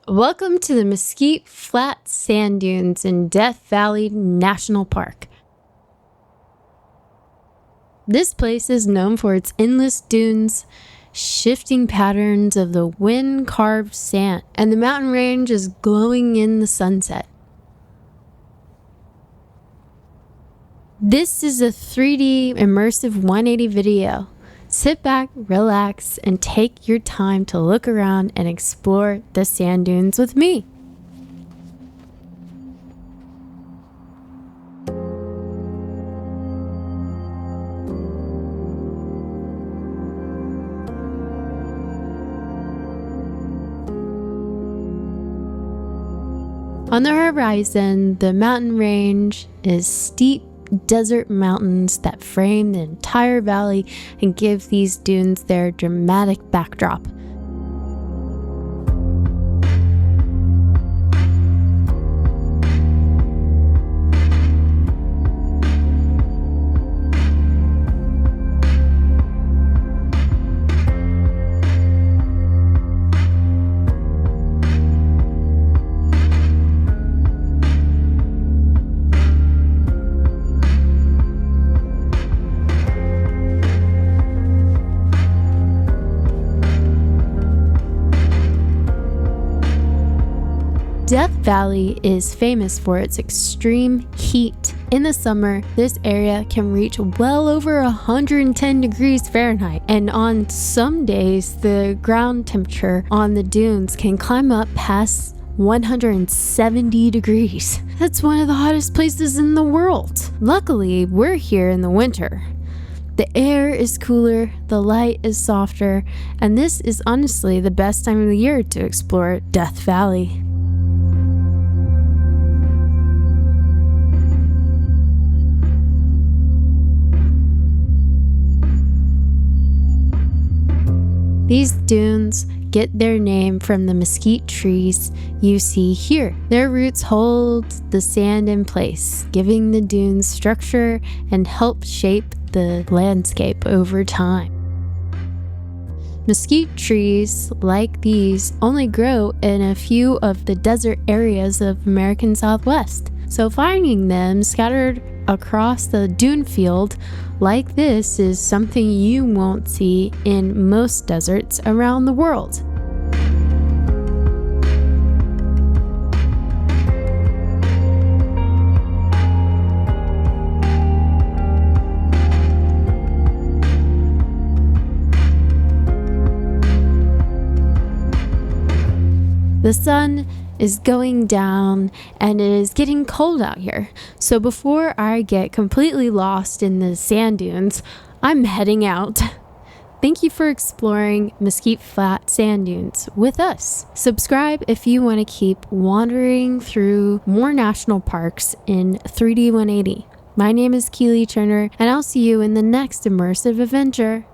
Welcome to the Mesquite Flat Sand Dunes in Death Valley National Park. This place is known for its endless dunes, shifting patterns of the wind-carved sand, and the mountain range is glowing in the sunset. This is a 3D immersive 180 video. Sit back, relax, and take your time to look around and explore the sand dunes with me. On the horizon, the mountain range is steep desert mountains that frame the entire valley and give these dunes their dramatic backdrop. Death Valley is famous for its extreme heat. In the summer, this area can reach well over 110 degrees Fahrenheit, and on some days, the ground temperature on the dunes can climb up past 170 degrees. That's one of the hottest places in the world. Luckily, we're here in the winter. The air is cooler, the light is softer, and this is honestly the best time of the year to explore Death Valley. These dunes get their name from the mesquite trees you see here. Their roots hold the sand in place, giving the dunes structure and help shape the landscape over time. Mesquite trees like these only grow in a few of the desert areas of American Southwest, so finding them scattered across the dune field like this is something you won't see in most deserts around the world. The sun is going down and it is getting cold out here. So before I get completely lost in the sand dunes, I'm heading out. Thank you for exploring Mesquite Flat Sand Dunes with us. Subscribe if you want to keep wandering through more national parks in 3D 180. My name is Keely Turner, and I'll see you in the next immersive adventure.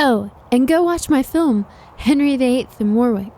Oh, and go watch my film, Henry VIII in Warwick.